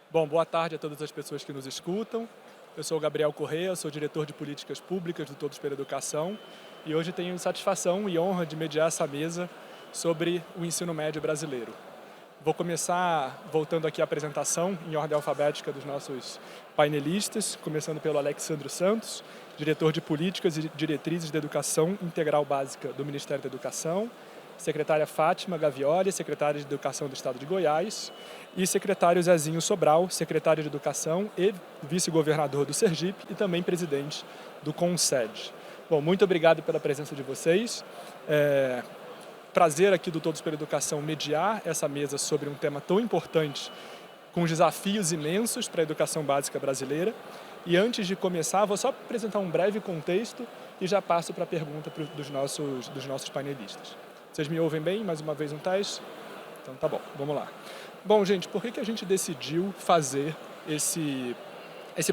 Bom, boa tarde a todas as pessoas que nos escutam. Eu sou o Gabriel Corrêa, sou diretor de Políticas Públicas do Todos pela Educação e hoje tenho satisfação e honra de mediar essa mesa sobre o ensino médio brasileiro. Vou começar voltando aqui a apresentação em ordem alfabética dos nossos painelistas, começando pelo Alexandro Santos, diretor de Políticas e Diretrizes da Educação Integral Básica do Ministério da Educação, secretária Fátima Gavioli, secretária de Educação do Estado de Goiás, e secretário Zezinho Sobral, secretário de Educação e vice-governador do Sergipe e também presidente do CONSED. Bom, muito obrigado pela presença de vocês. Prazer aqui do Todos pela Educação mediar essa mesa sobre um tema tão importante, com desafios imensos para a educação básica brasileira. E antes de começar, vou só apresentar um breve contexto e já passo para a pergunta dos nossos painelistas. Vocês me ouvem bem? Mais uma vez um teste? Então tá bom, vamos lá. Bom, gente, por que a gente decidiu fazer esse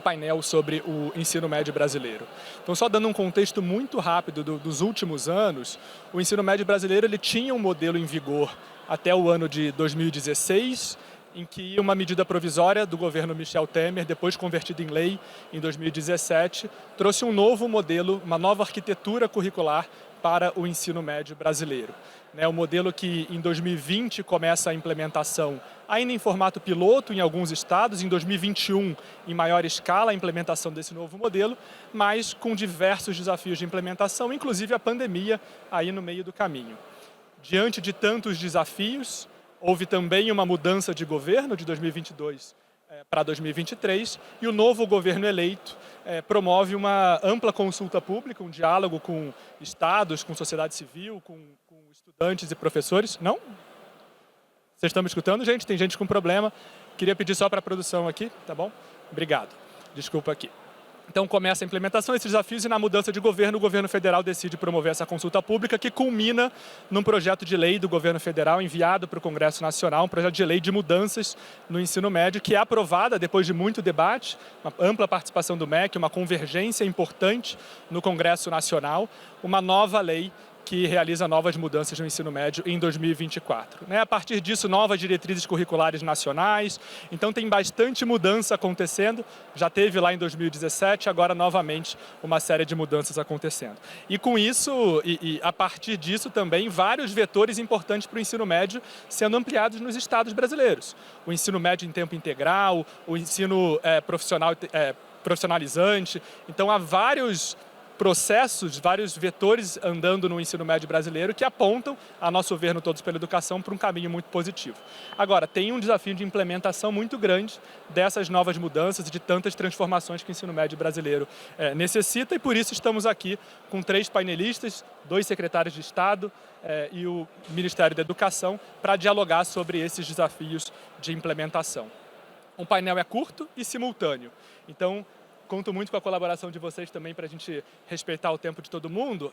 painel sobre o ensino médio brasileiro? Então, só dando um contexto muito rápido dos últimos anos, o ensino médio brasileiro ele tinha um modelo em vigor até o ano de 2016, em que uma medida provisória do governo Michel Temer, depois convertida em lei em 2017, trouxe um novo modelo, uma nova arquitetura curricular para o ensino médio brasileiro. O modelo que em 2020 começa a implementação ainda em formato piloto em alguns estados, em 2021 em maior escala a implementação desse novo modelo, mas com diversos desafios de implementação, inclusive a pandemia aí no meio do caminho. Diante de tantos desafios, houve também uma mudança de governo de 2022 para 2023 e o novo governo eleito promove uma ampla consulta pública, um diálogo com estados, com sociedade civil, com estudantes e professores. Não? Vocês estão me escutando, gente? Tem gente com problema. Queria pedir só para a produção aqui, tá bom? Obrigado. Desculpa aqui. Então começa a implementação desses desafios e na mudança de governo, o governo federal decide promover essa consulta pública que culmina num projeto de lei do governo federal enviado para o Congresso Nacional, um projeto de lei de mudanças no ensino médio que é aprovada depois de muito debate, uma ampla participação do MEC, uma convergência importante no Congresso Nacional, uma nova lei que realiza novas mudanças no ensino médio em 2024. A partir disso, novas diretrizes curriculares nacionais, então tem bastante mudança acontecendo, já teve lá em 2017, agora novamente uma série de mudanças acontecendo. E com isso, e a partir disso também, vários vetores importantes para o ensino médio sendo ampliados nos estados brasileiros. O ensino médio em tempo integral, o ensino profissionalizante, então há vários processos, vários vetores andando no ensino médio brasileiro que apontam, a nosso ver no Todos pela Educação, para um caminho muito positivo. Agora, tem um desafio de implementação muito grande dessas novas mudanças e de tantas transformações que o ensino médio brasileiro necessita e por isso estamos aqui com 3 painelistas, 2 secretários de Estado e o Ministério da Educação para dialogar sobre esses desafios de implementação. O painel é curto e simultâneo, então conto muito com a colaboração de vocês também para a gente respeitar o tempo de todo mundo.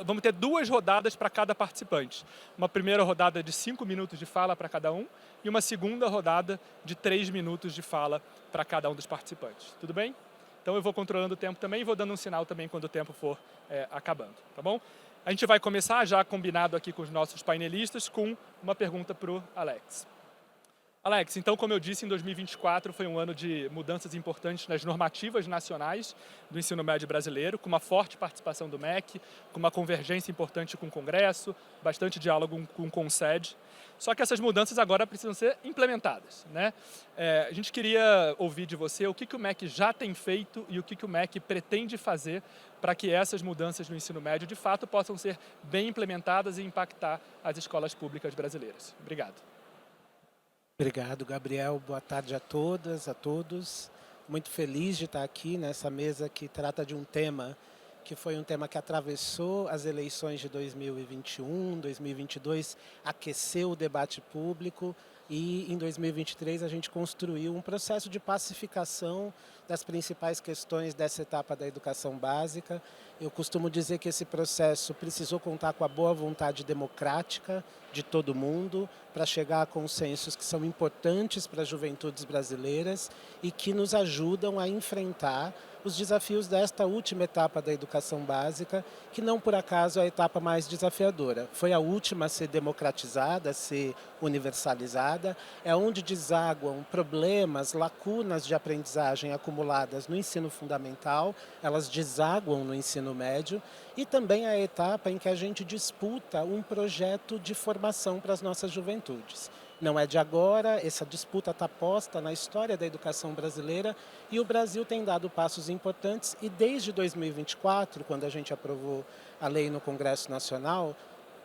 Vamos ter 2 rodadas para cada participante. Uma primeira rodada de 5 minutos de fala para cada um e uma segunda rodada de 3 minutos de fala para cada um dos participantes. Tudo bem? Então eu vou controlando o tempo também e vou dando um sinal também quando o tempo for acabando, tá bom? A gente vai começar, já combinado aqui com os nossos painelistas, com uma pergunta para o Alex. Alex, então, como eu disse, em 2024 foi um ano de mudanças importantes nas normativas nacionais do ensino médio brasileiro, com uma forte participação do MEC, com uma convergência importante com o Congresso, bastante diálogo com o CONSED. Só que essas mudanças agora precisam ser implementadas, a gente queria ouvir de você o que o MEC já tem feito e o que o MEC pretende fazer para que essas mudanças no ensino médio, de fato, possam ser bem implementadas e impactar as escolas públicas brasileiras. Obrigado. Obrigado, Gabriel. Boa tarde a todas, a todos. Muito feliz de estar aqui nessa mesa que trata de um tema que foi um tema que atravessou as eleições de 2021, 2022, aqueceu o debate público e em 2023 a gente construiu um processo de pacificação das principais questões dessa etapa da educação básica. Eu costumo dizer que esse processo precisou contar com a boa vontade democrática de todo mundo para chegar a consensos que são importantes para as juventudes brasileiras e que nos ajudam a enfrentar os desafios desta última etapa da educação básica, que não por acaso é a etapa mais desafiadora. Foi a última a ser democratizada, a ser universalizada, é onde desaguam problemas, lacunas de aprendizagem acumuladas no ensino fundamental, elas desaguam no ensino médio, e também é a etapa em que a gente disputa um projeto de formação para as nossas juventudes. Não é de agora, essa disputa está posta na história da educação brasileira e o Brasil tem dado passos importantes e desde 2024, quando a gente aprovou a lei no Congresso Nacional,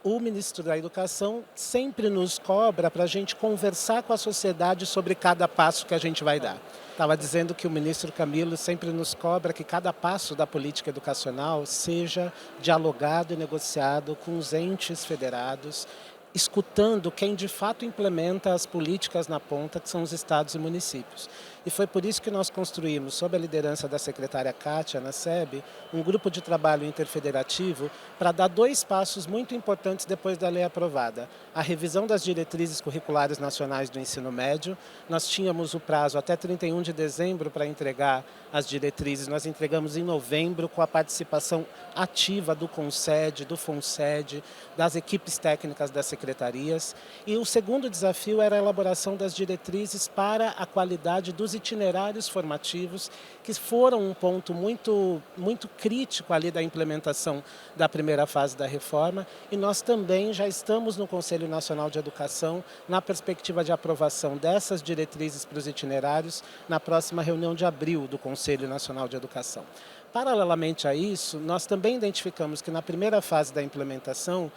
o ministro da Educação sempre nos cobra para a gente conversar com a sociedade sobre cada passo que a gente vai dar. Estava dizendo que o ministro Camilo sempre nos cobra que cada passo da política educacional seja dialogado e negociado com os entes federados, escutando quem de fato implementa as políticas na ponta, que são os estados e municípios. E foi por isso que nós construímos, sob a liderança da secretária Kátia, na SEB, um grupo de trabalho interfederativo para dar 2 passos muito importantes depois da lei aprovada. A revisão das diretrizes curriculares nacionais do ensino médio. Nós tínhamos o prazo até 31 de dezembro para entregar as diretrizes. Nós entregamos em novembro com a participação ativa do CONSED, do FONSED, das equipes técnicas das secretarias. E o segundo desafio era a elaboração das diretrizes para a qualidade dos itinerários formativos, que foram um ponto muito crítico ali da implementação da primeira fase da reforma, e nós também já estamos no Conselho Nacional de Educação na perspectiva de aprovação dessas diretrizes para os itinerários na próxima reunião de abril do Conselho Nacional de Educação. Paralelamente a isso, nós também identificamos que na primeira fase da implementação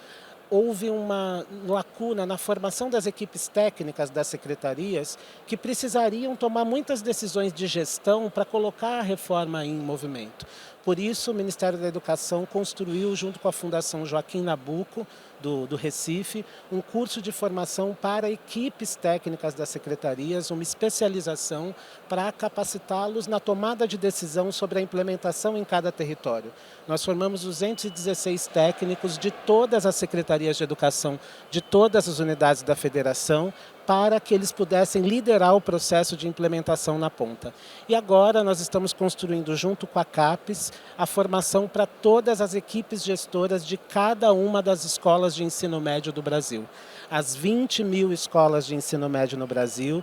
houve uma lacuna na formação das equipes técnicas das secretarias que precisariam tomar muitas decisões de gestão para colocar a reforma em movimento. Por isso, o Ministério da Educação construiu, junto com a Fundação Joaquim Nabuco, do Recife, um curso de formação para equipes técnicas das secretarias, uma especialização para capacitá-los na tomada de decisão sobre a implementação em cada território. Nós formamos 216 técnicos de todas as secretarias de educação, de todas as unidades da federação, para que eles pudessem liderar o processo de implementação na ponta. E agora nós estamos construindo, junto com a CAPES, a formação para todas as equipes gestoras de cada uma das escolas de ensino médio do Brasil. As 20 mil escolas de ensino médio no Brasil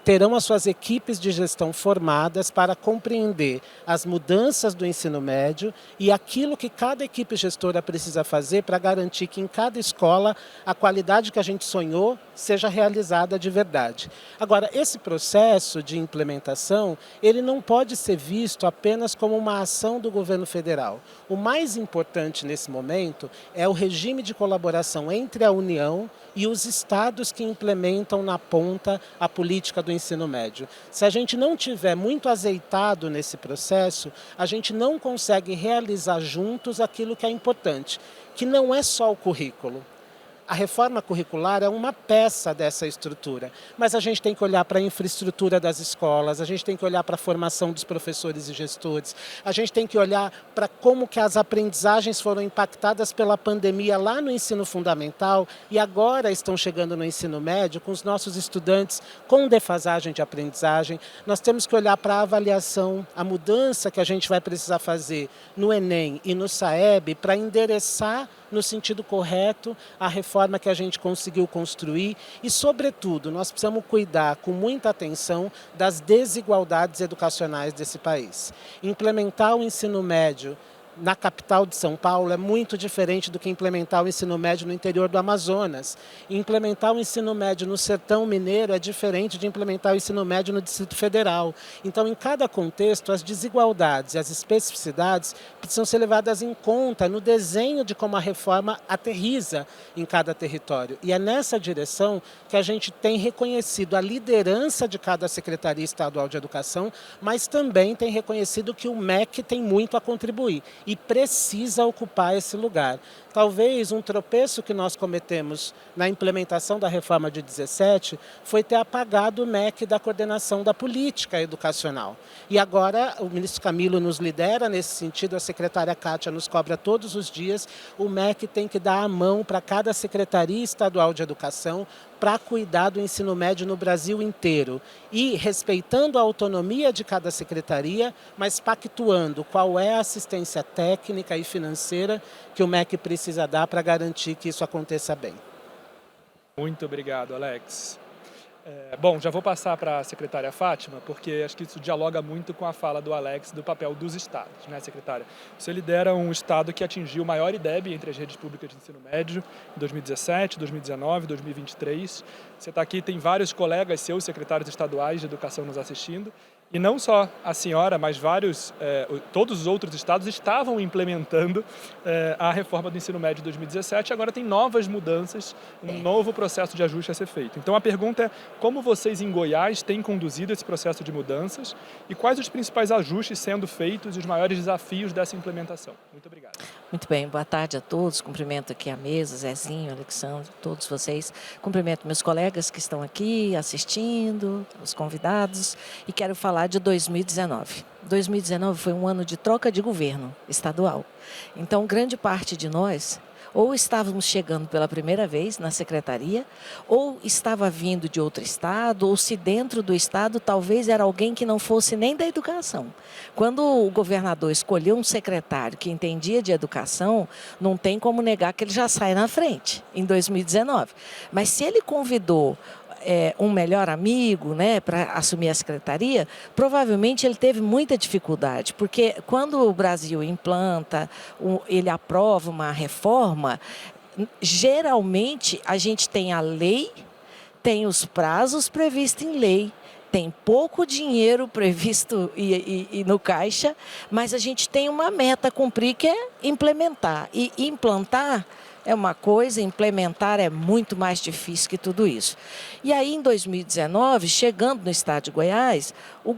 terão as suas equipes de gestão formadas para compreender as mudanças do ensino médio e aquilo que cada equipe gestora precisa fazer para garantir que em cada escola a qualidade que a gente sonhou seja realizada de verdade. Agora, esse processo de implementação, ele não pode ser visto apenas como uma ação do governo federal. O mais importante nesse momento é o regime de colaboração entre a União e os estados que implementam na ponta a política do ensino médio. Se a gente não tiver muito azeitado nesse processo, a gente não consegue realizar juntos aquilo que é importante, que não é só o currículo. A reforma curricular é uma peça dessa estrutura, mas a gente tem que olhar para a infraestrutura das escolas, a gente tem que olhar para a formação dos professores e gestores, a gente tem que olhar para como que as aprendizagens foram impactadas pela pandemia lá no ensino fundamental e agora estão chegando no ensino médio com os nossos estudantes com defasagem de aprendizagem. Nós temos que olhar para a avaliação, a mudança que a gente vai precisar fazer no Enem e no SAEB para endereçar no sentido correto a reforma que a gente conseguiu construir e, sobretudo, nós precisamos cuidar com muita atenção das desigualdades educacionais desse país. Implementar o ensino médio na capital de São Paulo é muito diferente do que implementar o ensino médio no interior do Amazonas. Implementar o ensino médio no sertão mineiro é diferente de implementar o ensino médio no Distrito Federal. Então, em cada contexto, as desigualdades e as especificidades precisam ser levadas em conta no desenho de como a reforma aterriza em cada território. E é nessa direção que a gente tem reconhecido a liderança de cada Secretaria Estadual de Educação, mas também tem reconhecido que o MEC tem muito a contribuir e precisa ocupar esse lugar. Talvez um tropeço que nós cometemos na implementação da reforma de 17 foi ter apagado o MEC da coordenação da política educacional. E agora o ministro Camilo nos lidera nesse sentido, a secretária Kátia nos cobra todos os dias, o MEC tem que dar a mão para cada Secretaria Estadual de Educação para cuidar do ensino médio no Brasil inteiro e respeitando a autonomia de cada secretaria, mas pactuando qual é a assistência técnica e financeira que o MEC precisa dar para garantir que isso aconteça bem. Muito obrigado, Alex. Bom, já vou passar para a secretária Fátima, porque acho que isso dialoga muito com a fala do Alex do papel dos estados, né, secretária? Você lidera um estado que atingiu o maior IDEB entre as redes públicas de ensino médio em 2017, 2019, 2023. Você está aqui, tem vários colegas seus, secretários estaduais de educação nos assistindo. E não só a senhora, mas todos os outros estados estavam implementando a reforma do ensino médio de 2017. Agora tem novas mudanças, um novo processo de ajuste a ser feito. Então a pergunta é como vocês em Goiás têm conduzido esse processo de mudanças e quais os principais ajustes sendo feitos e os maiores desafios dessa implementação. Muito obrigado. Muito bem, boa tarde a todos. Cumprimento aqui a mesa, Zezinho, Alexandre, todos vocês. Cumprimento meus colegas que estão aqui assistindo, os convidados, e quero falar de 2019. 2019 foi um ano de troca de governo estadual. Então, grande parte de nós ou estávamos chegando pela primeira vez na secretaria, ou estava vindo de outro estado, ou se dentro do estado talvez era alguém que não fosse nem da educação. Quando o governador escolheu um secretário que entendia de educação, não tem como negar que ele já sai na frente, em 2019. Mas se ele convidou um melhor amigo, né, para assumir a secretaria, provavelmente ele teve muita dificuldade, porque quando o Brasil implanta, ele aprova uma reforma, geralmente a gente tem a lei, tem os prazos previstos em lei, tem pouco dinheiro previsto e no caixa, mas a gente tem uma meta a cumprir que é implementar. E implantar é uma coisa, implementar é muito mais difícil que tudo isso. E aí, em 2019, chegando no estado de Goiás, o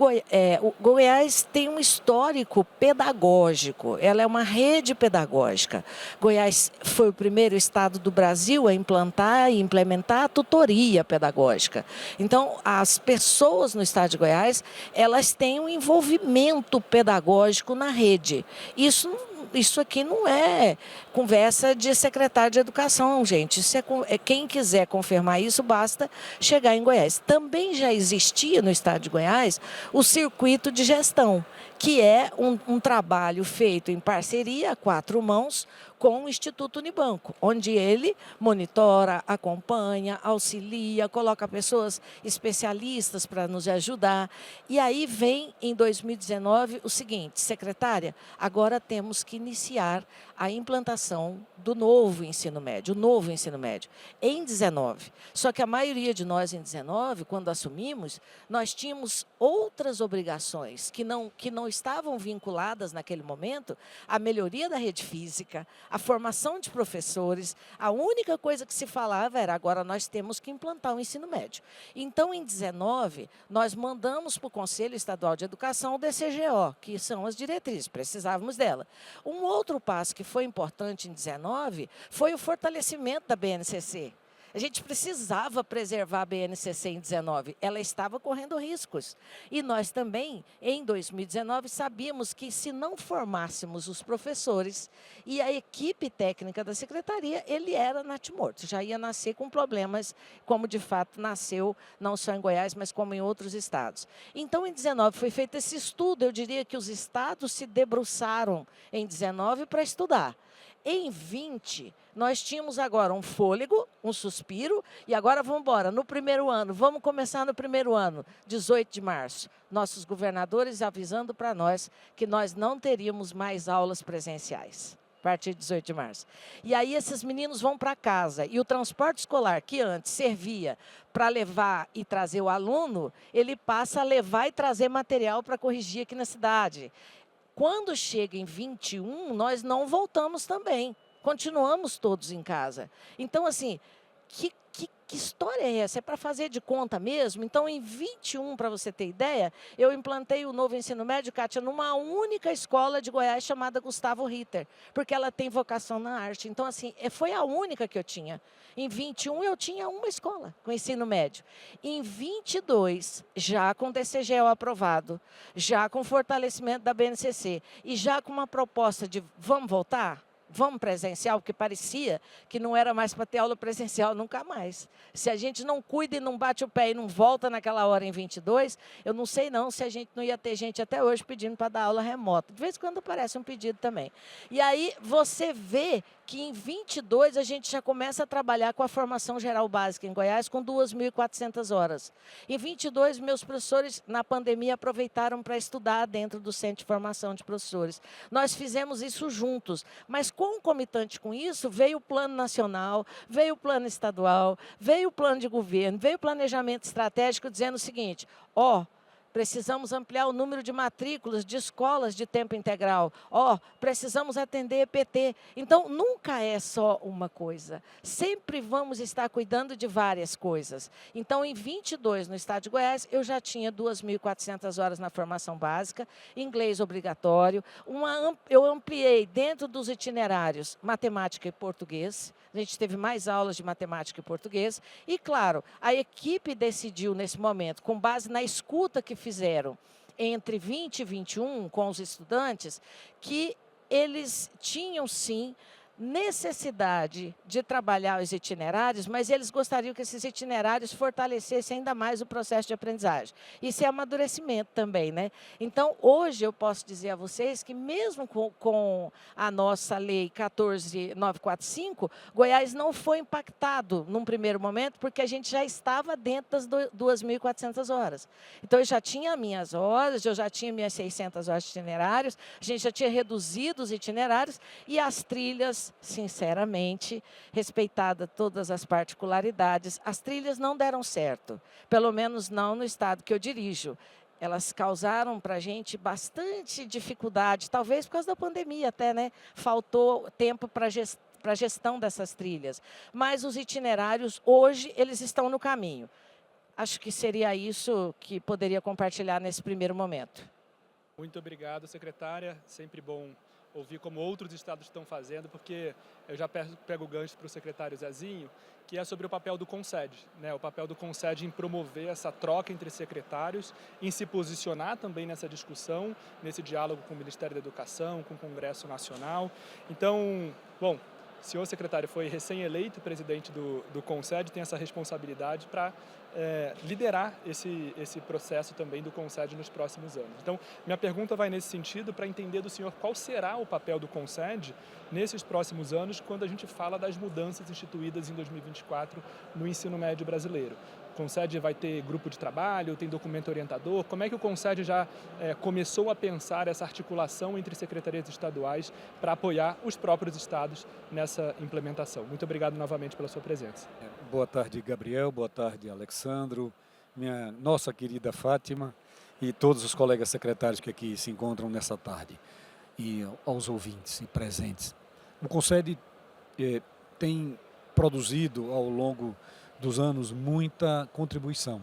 Goiás tem um histórico pedagógico, ela é uma rede pedagógica. Goiás foi o primeiro estado do Brasil a implantar e implementar a tutoria pedagógica. Então, as pessoas no estado de Goiás, elas têm um envolvimento pedagógico na rede. Isso aqui não é conversa de secretário de educação, gente. Isso quem quiser confirmar isso, basta chegar em Goiás. Também já existia no estado de Goiás o circuito de gestão, que é um trabalho feito em parceria a 4 mãos com o Instituto Unibanco, onde ele monitora, acompanha, auxilia, coloca pessoas especialistas para nos ajudar. E aí vem, em 2019, o seguinte: secretária, agora temos que iniciar a implantação do novo ensino médio, em 19. Só que a maioria de nós, em 19, quando assumimos, nós tínhamos outras obrigações que não estavam vinculadas naquele momento à melhoria da rede física, a formação de professores. A única coisa que se falava era: agora nós temos que implantar o ensino médio. Então, em 19, nós mandamos para o Conselho Estadual de Educação o DCGO, que são as diretrizes, precisávamos dela. Um outro passo que foi importante em 19 foi o fortalecimento da BNCC. A gente precisava preservar a BNCC em 19, ela estava correndo riscos. E nós também, em 2019, sabíamos que se não formássemos os professores e a equipe técnica da secretaria, ele era natimorto, já ia nascer com problemas, como de fato nasceu, não só em Goiás, mas como em outros estados. Então, em 19 foi feito esse estudo, eu diria que os estados se debruçaram em 19 para estudar. Em 20, nós tínhamos agora um fôlego, um suspiro, e agora vamos embora. No primeiro ano, vamos começar no primeiro ano, 18 de março. Nossos governadores avisando para nós que nós não teríamos mais aulas presenciais, a partir de 18 de março. E aí esses meninos vão para casa, e o transporte escolar, que antes servia para levar e trazer o aluno, ele passa a levar e trazer material para corrigir aqui na cidade. Quando chega em 21, nós não voltamos também. Continuamos todos em casa. Então, assim, que história é essa? É para fazer de conta mesmo? Então, em 21, para você ter ideia, eu implantei o novo ensino médio, Kátia, numa única escola de Goiás chamada Gustavo Ritter, porque ela tem vocação na arte. Então, assim, foi a única que eu tinha. Em 21, eu tinha uma escola com ensino médio. Em 22, já com DCGO aprovado, já com fortalecimento da BNCC e já com uma proposta de vamos voltar? vamos presencial, porque parecia que não era mais para ter aula presencial nunca mais. Se a gente não cuida e não bate o pé e não volta naquela hora em 22, eu não sei não se a gente não ia ter gente até hoje pedindo para dar aula remota. De vez em quando aparece um pedido também. E aí você vê que em 22 a gente já começa a trabalhar com a formação geral básica em Goiás com 2.400 horas. Em 22, meus professores, na pandemia, aproveitaram para estudar dentro do Centro de Formação de Professores. Nós fizemos isso juntos, mas concomitante com isso, veio o plano nacional, veio o plano estadual, veio o plano de governo, veio o planejamento estratégico dizendo o seguinte, precisamos ampliar o número de matrículas de escolas de tempo integral. Precisamos atender EPT. Então, nunca é só uma coisa. Sempre vamos estar cuidando de várias coisas. Então, em 22, no estado de Goiás, eu já tinha 2.400 horas na formação básica, inglês obrigatório. Eu ampliei dentro dos itinerários matemática e português. A gente teve mais aulas de matemática e português. E, claro, a equipe decidiu, nesse momento, com base na escuta que fizeram entre 20 e 21 com os estudantes, que eles tinham, sim, necessidade de trabalhar os itinerários, mas eles gostariam que esses itinerários fortalecessem ainda mais o processo de aprendizagem. Isso é amadurecimento também, né? Então, hoje eu posso dizer a vocês que mesmo com a nossa lei 14.945, Goiás não foi impactado num primeiro momento, porque a gente já estava dentro das 2.400 horas. Então, eu já tinha minhas horas, eu já tinha minhas 600 horas de itinerários, a gente já tinha reduzido os itinerários e as trilhas, sinceramente, respeitada todas as particularidades, as trilhas não deram certo, pelo menos não no estado que eu dirijo. Elas causaram para a gente bastante dificuldade, talvez por causa da pandemia até, né? Faltou tempo para a gestão dessas trilhas. Mas os itinerários, hoje, eles estão no caminho. Acho que seria isso que poderia compartilhar nesse primeiro momento. Muito obrigado, secretária. Sempre bom ouvir como outros estados estão fazendo, porque eu já pego o gancho para o secretário Zezinho, que é sobre o papel do CONSED, né? O papel do CONSED em promover essa troca entre secretários, em se posicionar também nessa discussão, nesse diálogo com o Ministério da Educação, com o Congresso Nacional. Então, bom, o senhor secretário foi recém-eleito presidente do CONSED, tem essa responsabilidade para liderar esse processo também do CONSED nos próximos anos. Então, minha pergunta vai nesse sentido para entender do senhor qual será o papel do CONSED nesses próximos anos, quando a gente fala das mudanças instituídas em 2024 no ensino médio brasileiro. O CONSED vai ter grupo de trabalho, tem documento orientador? Como é que o CONSED já começou a pensar essa articulação entre secretarias estaduais para apoiar os próprios estados nessa implementação? Muito obrigado novamente pela sua presença. Boa tarde, Gabriel. Boa tarde, Alexandro, nossa querida Fátima e todos os colegas secretários que aqui se encontram nessa tarde e aos ouvintes e presentes. O CONSED tem produzido ao longo dos anos muita contribuição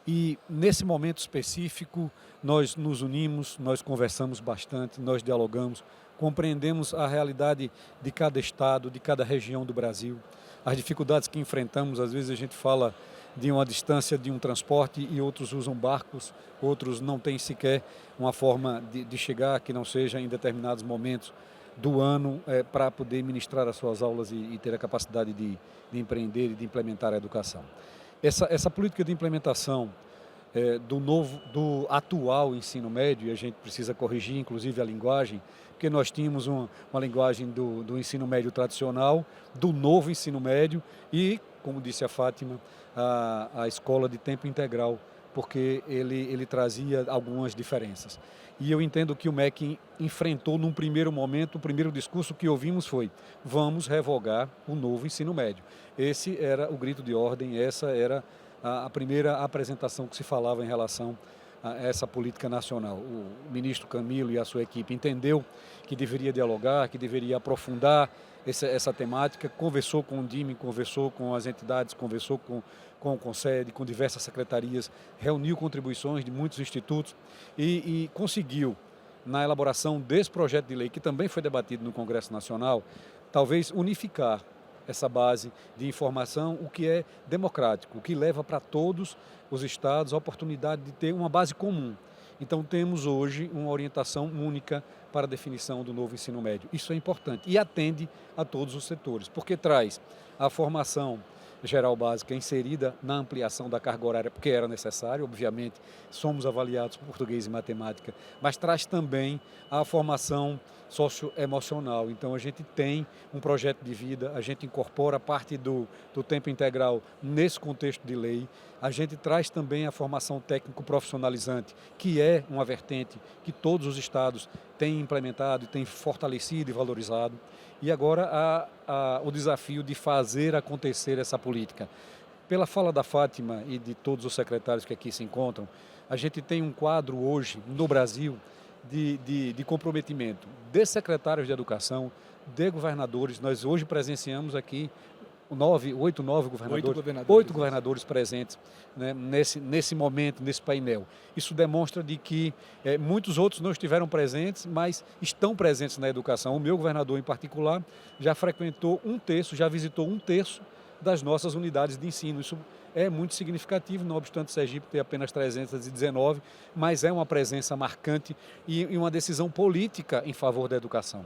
e nesse momento específico nós nos unimos, nós conversamos bastante, nós dialogamos, compreendemos a realidade de cada estado, de cada região do Brasil, as dificuldades que enfrentamos. Às vezes a gente fala de uma distância de um transporte e outros usam barcos, outros não têm sequer uma forma de chegar que não seja em determinados momentos do ano para poder ministrar as suas aulas e ter a capacidade de empreender e de implementar a educação. Essa política de implementação do atual ensino médio, e a gente precisa corrigir inclusive a linguagem, porque nós tínhamos uma linguagem do ensino médio tradicional, do novo ensino médio e, como disse a Fátima, a escola de tempo integral, porque ele trazia algumas diferenças. E eu entendo que o MEC enfrentou num primeiro momento, o primeiro discurso que ouvimos foi: vamos revogar o novo ensino médio. Esse era o grito de ordem, essa era a primeira apresentação que se falava em relação a essa política nacional. O ministro Camilo e a sua equipe entendeu que deveria dialogar, que deveria aprofundar essa temática, conversou com o DIME, conversou com as entidades, conversou com o CONSED, com diversas secretarias, reuniu contribuições de muitos institutos e conseguiu, na elaboração desse projeto de lei, que também foi debatido no Congresso Nacional, talvez unificar essa base de informação, o que é democrático, o que leva para todos os estados a oportunidade de ter uma base comum. Então temos hoje uma orientação única para a definição do novo ensino médio. Isso é importante e atende a todos os setores, porque traz a formação geral básica inserida na ampliação da carga horária, porque era necessário, obviamente, somos avaliados por português e matemática, mas traz também a formação socioemocional. Então, a gente tem um projeto de vida, a gente incorpora parte do tempo integral nesse contexto de lei, a gente traz também a formação técnico-profissionalizante, que é uma vertente que todos os estados têm implementado, têm fortalecido e valorizado. E agora o desafio de fazer acontecer essa política. Pela fala da Fátima e de todos os secretários que aqui se encontram, a gente tem um quadro hoje no Brasil de comprometimento de secretários de educação, de governadores. Nós hoje presenciamos aqui oito governadores presentes, né, nesse momento, nesse painel. Isso demonstra de que muitos outros não estiveram presentes, mas estão presentes na educação. O meu governador, em particular, já frequentou já visitou um terço das nossas unidades de ensino. Isso é muito significativo, não obstante Sergipe ter apenas 319, mas é uma presença marcante e uma decisão política em favor da educação.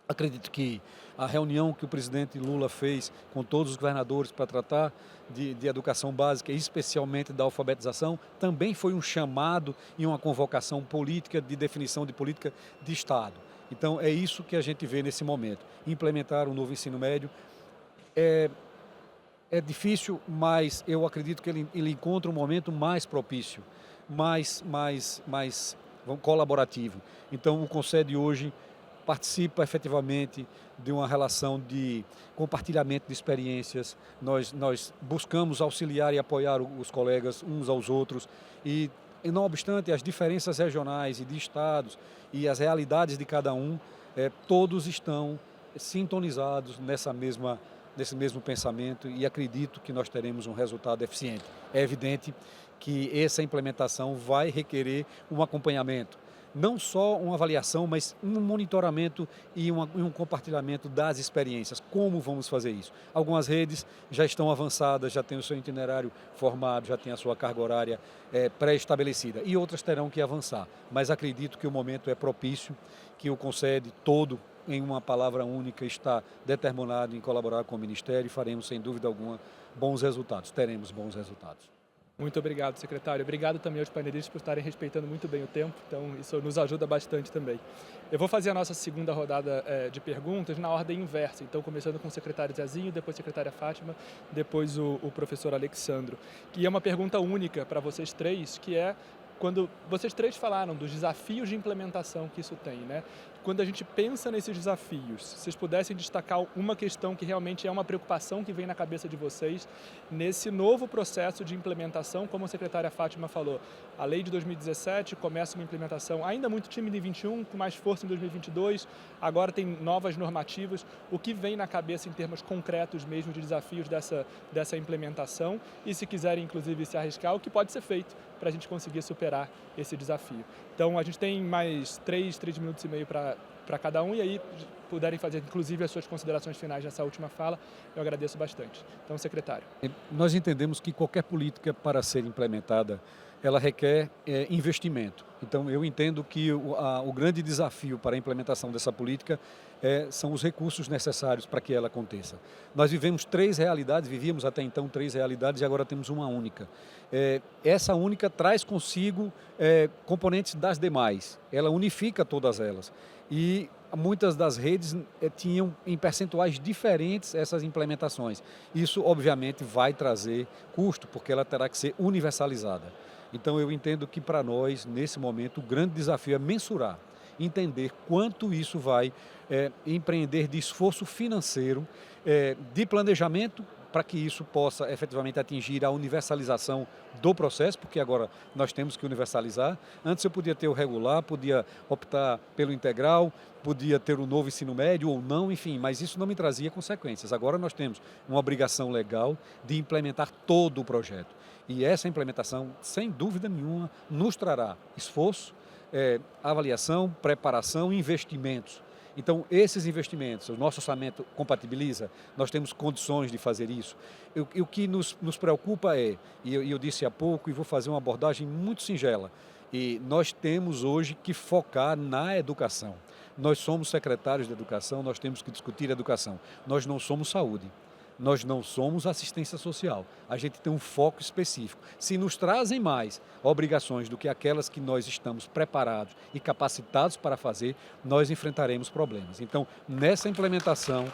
Acredito que a reunião que o presidente Lula fez com todos os governadores para tratar de educação básica, especialmente da alfabetização, também foi um chamado e uma convocação política de definição de política de Estado. Então, é isso que a gente vê nesse momento. Implementar um novo ensino médio é difícil, mas eu acredito que ele encontra um momento mais propício, mais colaborativo. Então, o Concede hoje participa efetivamente de uma relação de compartilhamento de experiências. Nós buscamos auxiliar e apoiar os colegas uns aos outros e não obstante as diferenças regionais e de estados e as realidades de cada um, todos estão sintonizados nesse mesmo pensamento e acredito que nós teremos um resultado eficiente. É evidente que essa implementação vai requerer um acompanhamento, não só uma avaliação, mas um monitoramento e um compartilhamento das experiências. Como vamos fazer isso? Algumas redes já estão avançadas, já têm o seu itinerário formado, já têm a sua carga horária pré-estabelecida e outras terão que avançar. Mas acredito que o momento é propício, que o Concede todo, em uma palavra única, está determinado em colaborar com o Ministério e faremos, sem dúvida alguma, bons resultados. Teremos bons resultados. Muito obrigado, secretário. Obrigado também aos painelistas por estarem respeitando muito bem o tempo, então isso nos ajuda bastante também. Eu vou fazer a nossa segunda rodada de perguntas na ordem inversa, então começando com o secretário Zezinho, depois a secretária Fátima, depois o professor Alexandro. E é uma pergunta única para vocês três, que é quando vocês três falaram dos desafios de implementação que isso tem, né? Quando a gente pensa nesses desafios, se vocês pudessem destacar uma questão que realmente é uma preocupação que vem na cabeça de vocês nesse novo processo de implementação, como a secretária Fátima falou, a lei de 2017 começa uma implementação ainda muito tímida em 2021, com mais força em 2022, agora tem novas normativas. O que vem na cabeça em termos concretos mesmo de desafios dessa implementação e, se quiserem, inclusive, se arriscar, o que pode ser feito para a gente conseguir superar esse desafio. Então, a gente tem mais 3 minutos e meio para cada um, e aí puderem fazer, inclusive, as suas considerações finais nessa última fala, eu agradeço bastante. Então, secretário. Nós entendemos que qualquer política, para ser implementada, ela requer investimento. Então, eu entendo que o grande desafio para a implementação dessa política são os recursos necessários para que ela aconteça. Nós vivíamos até então 3 realidades e agora temos uma única. Essa única traz consigo componentes das demais, ela unifica todas elas. E muitas das redes tinham em percentuais diferentes essas implementações. Isso, obviamente, vai trazer custo, porque ela terá que ser universalizada. Então, eu entendo que, para nós, nesse momento, o grande desafio é mensurar, entender quanto isso vai empreender de esforço financeiro, de planejamento, para que isso possa efetivamente atingir a universalização do processo, porque agora nós temos que universalizar. Antes eu podia ter o regular, podia optar pelo integral, podia ter o novo ensino médio ou não, enfim, mas isso não me trazia consequências. Agora nós temos uma obrigação legal de implementar todo o projeto. E essa implementação, sem dúvida nenhuma, nos trará esforço, avaliação, preparação e investimentos. Então, esses investimentos, o nosso orçamento compatibiliza, nós temos condições de fazer isso. O que nos preocupa e eu disse há pouco, e vou fazer uma abordagem muito singela, E nós temos hoje que focar na educação. Nós somos secretários de educação, nós temos que discutir educação. Nós não somos saúde, nós não somos assistência social. A gente tem um foco específico. Se nos trazem mais obrigações do que aquelas que nós estamos preparados e capacitados para fazer, nós enfrentaremos problemas. Então, nessa implementação,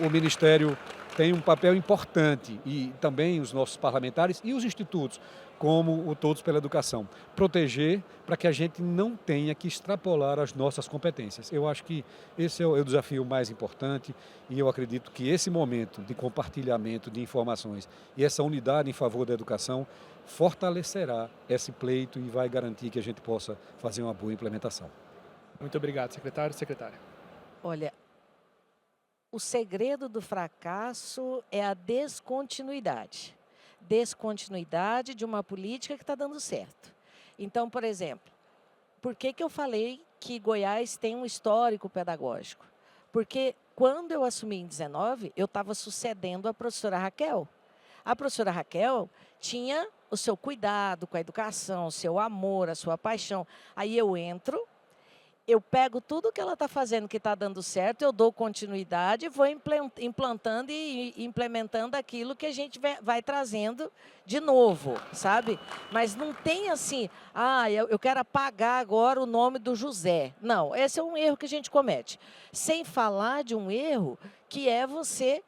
o Ministério tem um papel importante e também os nossos parlamentares e os institutos, como o Todos pela Educação, proteger para que a gente não tenha que extrapolar as nossas competências. Eu acho que esse é o desafio mais importante e eu acredito que esse momento de compartilhamento de informações e essa unidade em favor da educação fortalecerá esse pleito e vai garantir que a gente possa fazer uma boa implementação. Muito obrigado, secretário e secretária. Olha, o segredo do fracasso é a descontinuidade. Descontinuidade de uma política que está dando certo. Então, por exemplo, por que eu falei que Goiás tem um histórico pedagógico? Porque quando eu assumi em 19, eu estava sucedendo a professora Raquel. A professora Raquel tinha o seu cuidado com a educação, o seu amor, a sua paixão. Aí eu entro, eu pego tudo que ela está fazendo que está dando certo, eu dou continuidade e vou implantando e implementando aquilo que a gente vai trazendo de novo, sabe? Mas não tem assim, eu quero apagar agora o nome do José. Não, esse é um erro que a gente comete. Sem falar de um erro que é você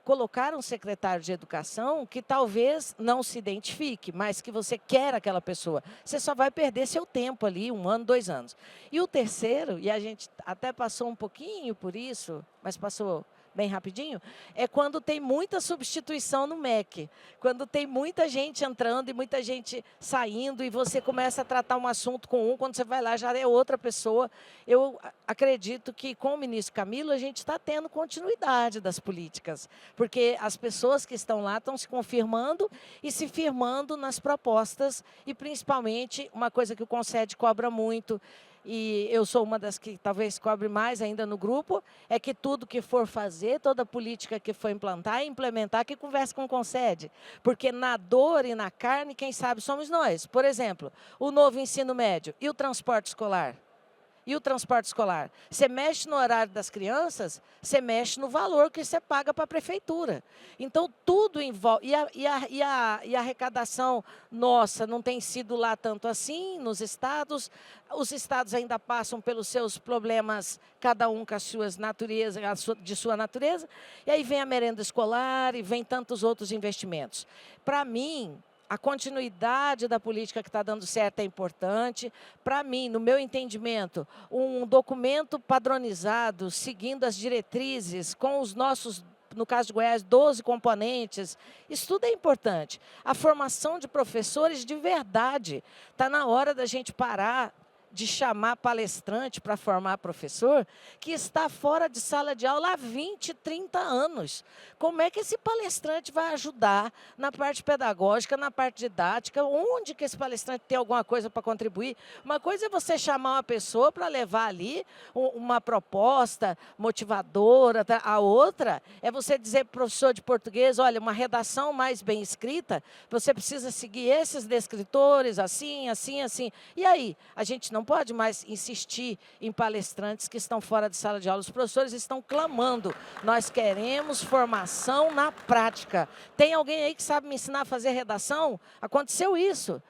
colocar um secretário de educação que talvez não se identifique, mas que você quer aquela pessoa. Você só vai perder seu tempo ali, 1 ano, 2 anos. E o terceiro, e a gente até passou um pouquinho por isso, mas passou bem rapidinho, é quando tem muita substituição no MEC, quando tem muita gente entrando e muita gente saindo e você começa a tratar um assunto com quando você vai lá já é outra pessoa. Eu acredito que com o ministro Camilo a gente está tendo continuidade das políticas, porque as pessoas que estão lá estão se confirmando e se firmando nas propostas e principalmente uma coisa que o Concede cobra muito, e eu sou uma das que talvez cobre mais ainda no grupo, é que tudo que for fazer, toda política que for implantar e implementar, que converse com o Concede. Porque na dor e na carne, quem sabe somos nós. Por exemplo, o novo ensino médio e o transporte escolar. E o transporte escolar? Você mexe no horário das crianças, você mexe no valor que você paga para a prefeitura. Então, tudo envolve. E a arrecadação nossa não tem sido lá tanto assim nos estados. Os estados ainda passam pelos seus problemas, cada um com as suas naturezas, de sua natureza. E aí vem a merenda escolar e vem tantos outros investimentos. Para mim, a continuidade da política que está dando certo é importante. Para mim, no meu entendimento, um documento padronizado, seguindo as diretrizes, com os nossos, no caso de Goiás, 12 componentes, isso tudo é importante. A formação de professores de verdade. Está na hora da gente parar de chamar palestrante para formar professor, que está fora de sala de aula há 20, 30 anos. Como é que esse palestrante vai ajudar na parte pedagógica, na parte didática? Onde que esse palestrante tem alguma coisa para contribuir? Uma coisa é você chamar uma pessoa para levar ali uma proposta motivadora, tá? A outra é você dizer para o professor de português, olha, uma redação mais bem escrita, você precisa seguir esses descritores, assim, assim, assim. E aí, a gente não pode mais insistir em palestrantes que estão fora de sala de aula. Os professores estão clamando. Nós queremos formação na prática. Tem alguém aí que sabe me ensinar a fazer redação? Aconteceu isso.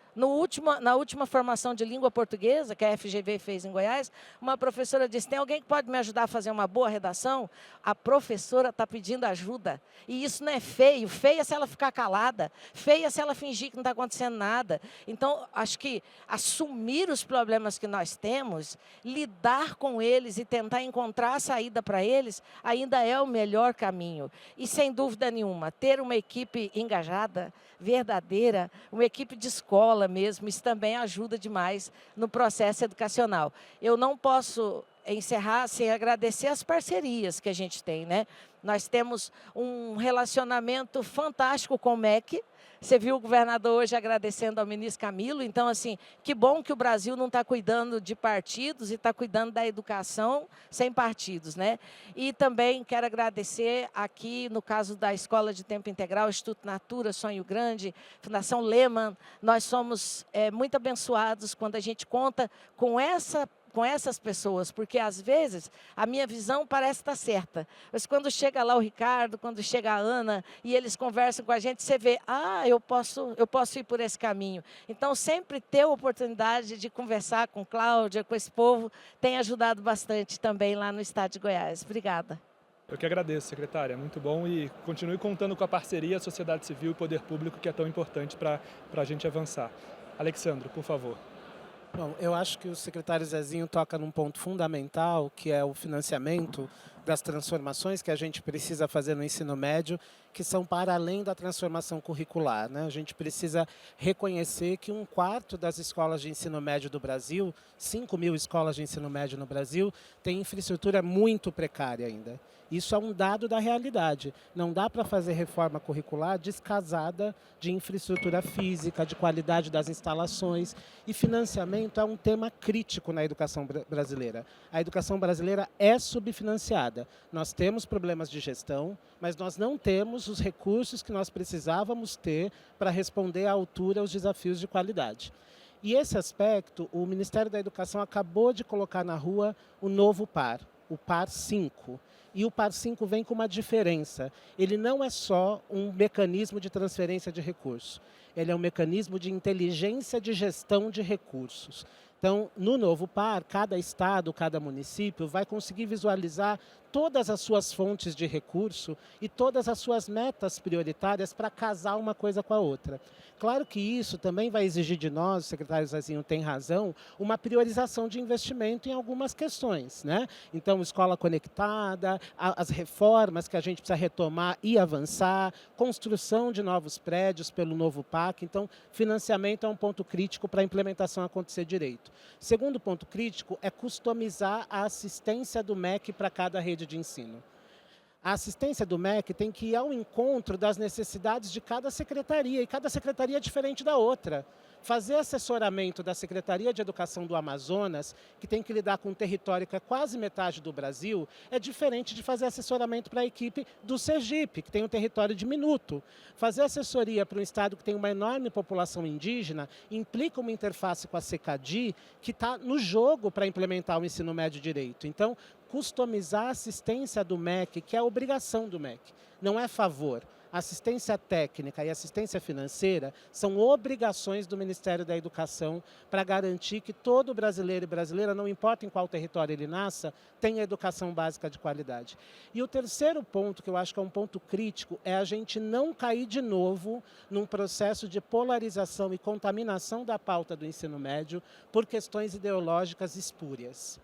Na última formação de língua portuguesa, que a FGV fez em Goiás, uma professora disse, tem alguém que pode me ajudar a fazer uma boa redação? A professora está pedindo ajuda. E isso não é feio. Feio é se ela ficar calada. Feio é se ela fingir que não está acontecendo nada. Então, acho que assumir os problemas que nós temos, lidar com eles e tentar encontrar a saída para eles, ainda é o melhor caminho. E, sem dúvida nenhuma, ter uma equipe engajada, verdadeira, uma equipe de escola mesmo, isso também ajuda demais no processo educacional. Eu não posso encerrar sem agradecer as parcerias que a gente tem, né? Nós temos um relacionamento fantástico com o MEC, Você viu o governador hoje agradecendo ao ministro Camilo. Então, assim, que bom que o Brasil não está cuidando de partidos e está cuidando da educação sem partidos, né? E também quero agradecer aqui, no caso da Escola de Tempo Integral, Instituto Natura, Sonho Grande, Fundação Lehman. Nós somos muito abençoados quando a gente conta com essas pessoas, porque às vezes a minha visão parece estar certa, mas quando chega lá o Ricardo, quando chega a Ana e eles conversam com a gente, você vê, eu posso ir por esse caminho. Então, sempre ter a oportunidade de conversar com Cláudia, com esse povo, tem ajudado bastante também lá no estado de Goiás. Obrigada. Eu que agradeço, secretária, é muito bom e continue contando com a parceria, sociedade civil e poder público, que é tão importante para a gente avançar. Alexandro, por favor. Bom, eu acho que o secretário Zezinho toca num ponto fundamental, que é o financiamento das transformações que a gente precisa fazer no ensino médio, que são para além da transformação curricular, né? A gente precisa reconhecer que 1/4 das escolas de ensino médio do Brasil, 5.000 escolas de ensino médio no Brasil, tem infraestrutura muito precária ainda. Isso é um dado da realidade. Não dá para fazer reforma curricular descasada de infraestrutura física, de qualidade das instalações. E financiamento é um tema crítico na educação brasileira. A educação brasileira é subfinanciada. Nós temos problemas de gestão, mas nós não temos os recursos que nós precisávamos ter para responder à altura aos desafios de qualidade. E esse aspecto, o Ministério da Educação acabou de colocar na rua o novo PAR, o PAR 5. E o PAR 5 vem com uma diferença. Ele não é só um mecanismo de transferência de recursos. Ele é um mecanismo de inteligência de gestão de recursos. Então, no novo PAR, cada estado, cada município vai conseguir visualizar todas as suas fontes de recurso e todas as suas metas prioritárias para casar uma coisa com a outra. Claro que isso também vai exigir de nós, o secretário Zezinho tem razão, uma priorização de investimento em algumas questões, né? Então, escola conectada, as reformas que a gente precisa retomar e avançar, construção de novos prédios pelo novo PAC. Então, financiamento é um ponto crítico para a implementação acontecer direito. Segundo ponto crítico é customizar a assistência do MEC para cada rede de ensino. A assistência do MEC tem que ir ao encontro das necessidades de cada secretaria, e cada secretaria é diferente da outra. Fazer assessoramento da Secretaria de Educação do Amazonas, que tem que lidar com um território que é quase metade do Brasil, é diferente de fazer assessoramento para a equipe do Sergipe, que tem um território diminuto. Fazer assessoria para um estado que tem uma enorme população indígena implica uma interface com a SECADI, que está no jogo para implementar o ensino médio direito. Então, customizar a assistência do MEC, que é a obrigação do MEC, não é favor. Assistência técnica e assistência financeira são obrigações do Ministério da Educação para garantir que todo brasileiro e brasileira, não importa em qual território ele nasça, tenha educação básica de qualidade. E o terceiro ponto, que eu acho que é um ponto crítico, é a gente não cair de novo num processo de polarização e contaminação da pauta do ensino médio por questões ideológicas espúrias.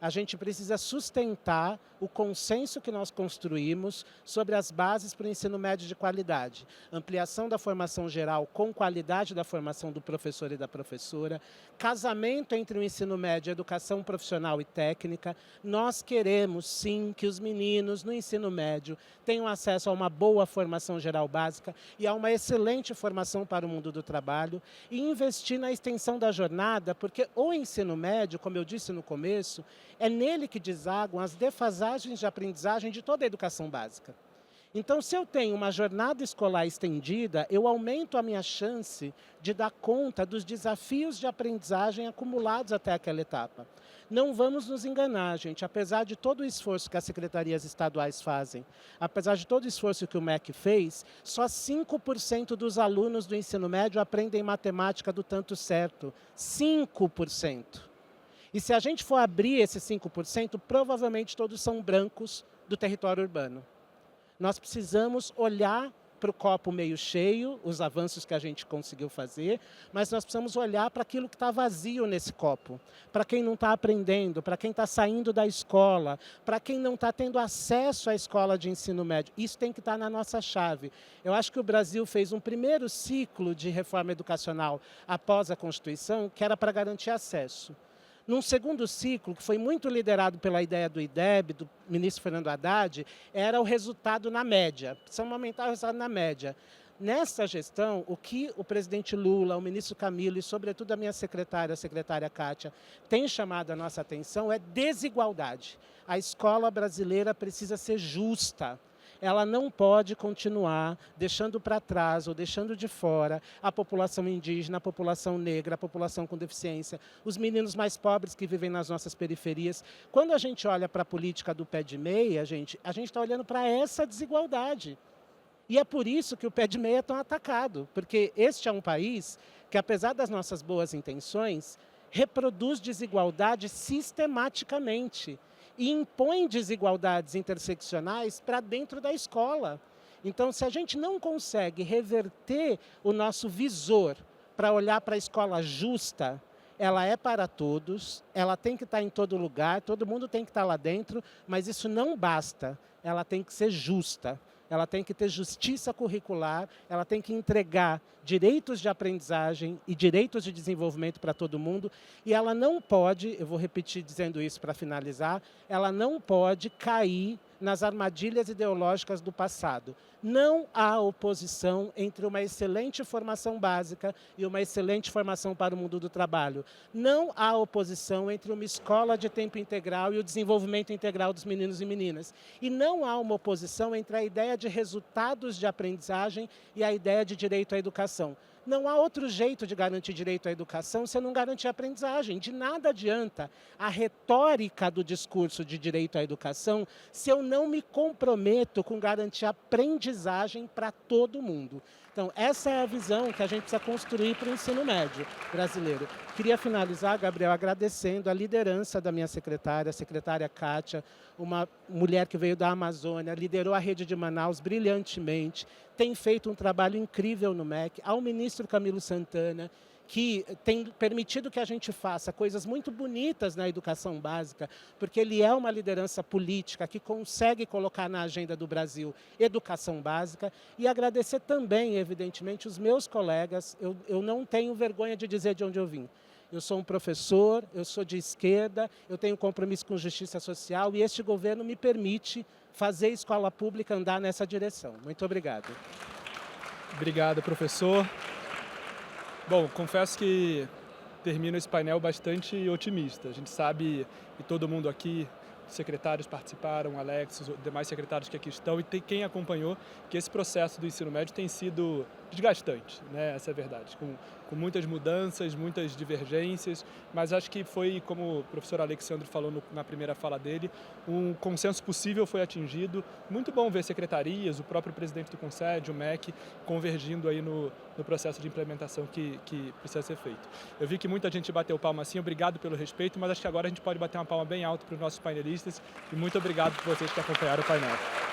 A gente precisa sustentar o consenso que nós construímos sobre as bases para o ensino médio de qualidade. Ampliação da formação geral com qualidade da formação do professor e da professora, casamento entre o ensino médio e a educação profissional e técnica. Nós queremos, sim, que os meninos no ensino médio tenham acesso a uma boa formação geral básica e a uma excelente formação para o mundo do trabalho e investir na extensão da jornada, porque o ensino médio, como eu disse no começo, é nele que desaguam as defasagens de aprendizagem de toda a educação básica. Então, se eu tenho uma jornada escolar estendida, eu aumento a minha chance de dar conta dos desafios de aprendizagem acumulados até aquela etapa. Não vamos nos enganar, gente. Apesar de todo o esforço que as secretarias estaduais fazem, apesar de todo o esforço que o MEC fez, só 5% dos alunos do ensino médio aprendem matemática do tanto certo. 5%. E se a gente for abrir esses 5%, provavelmente todos são brancos do território urbano. Nós precisamos olhar para o copo meio cheio, os avanços que a gente conseguiu fazer, mas nós precisamos olhar para aquilo que está vazio nesse copo, para quem não está aprendendo, para quem está saindo da escola, para quem não está tendo acesso à escola de ensino médio. Isso tem que estar na nossa chave. Eu acho que o Brasil fez um primeiro ciclo de reforma educacional após a Constituição, que era para garantir acesso. Num segundo ciclo, que foi muito liderado pela ideia do IDEB, do ministro Fernando Haddad, era o resultado na média. Precisamos aumentar o resultado na média. Nessa gestão, o que o presidente Lula, o ministro Camilo e, sobretudo, a minha secretária, a secretária Kátia, tem chamado a nossa atenção é desigualdade. A escola brasileira precisa ser justa. Ela não pode continuar deixando para trás ou deixando de fora a população indígena, a população negra, a população com deficiência, os meninos mais pobres que vivem nas nossas periferias. Quando a gente olha para a política do pé de meia, a gente está olhando para essa desigualdade. E é por isso que o pé de meia é tão atacado, porque este é um país que, apesar das nossas boas intenções, reproduz desigualdade sistematicamente e impõe desigualdades interseccionais para dentro da escola. Então, se a gente não consegue reverter o nosso visor para olhar para a escola justa, ela é para todos, ela tem que estar em todo lugar, todo mundo tem que estar lá dentro, mas isso não basta, ela tem que ser justa. Ela tem que ter justiça curricular, ela tem que entregar direitos de aprendizagem e direitos de desenvolvimento para todo mundo, e ela não pode, eu vou repetir dizendo isso para finalizar, ela não pode cair nas armadilhas ideológicas do passado. Não há oposição entre uma excelente formação básica e uma excelente formação para o mundo do trabalho. Não há oposição entre uma escola de tempo integral e o desenvolvimento integral dos meninos e meninas. E não há uma oposição entre a ideia de resultados de aprendizagem e a ideia de direito à educação. Não há outro jeito de garantir direito à educação se não garantir a aprendizagem. De nada adianta a retórica do discurso de direito à educação se eu não me comprometo com garantir aprendizagem para todo mundo. Então, essa é a visão que a gente precisa construir para o ensino médio brasileiro. Queria finalizar, Gabriel, agradecendo a liderança da minha secretária, a secretária Kátia, uma mulher que veio da Amazônia, liderou a rede de Manaus brilhantemente, tem feito um trabalho incrível no MEC, ao ministro Camilo Santana, que tem permitido que a gente faça coisas muito bonitas na educação básica, porque ele é uma liderança política que consegue colocar na agenda do Brasil educação básica, e agradecer também, evidentemente, os meus colegas. Eu não tenho vergonha de dizer de onde eu vim. Eu sou um professor, eu sou de esquerda, eu tenho compromisso com justiça social e este governo me permite fazer a escola pública andar nessa direção. Muito obrigado. Obrigado, professor. Bom, confesso que termino esse painel bastante otimista. A gente sabe, e todo mundo aqui, secretários participaram, Alex, os demais secretários que aqui estão, e quem acompanhou, que esse processo do ensino médio tem sido desgastante, né? Essa é a verdade, com muitas mudanças, muitas divergências, mas acho que foi, como o professor Alexandre falou na primeira fala dele, um consenso possível foi atingido. Muito bom ver secretarias, o próprio presidente do Conced, o MEC, convergindo aí no processo de implementação que precisa ser feito. Eu vi que muita gente bateu palma assim, obrigado pelo respeito, mas acho que agora a gente pode bater uma palma bem alta para os nossos painelistas, e muito obrigado por vocês que acompanharam o painel.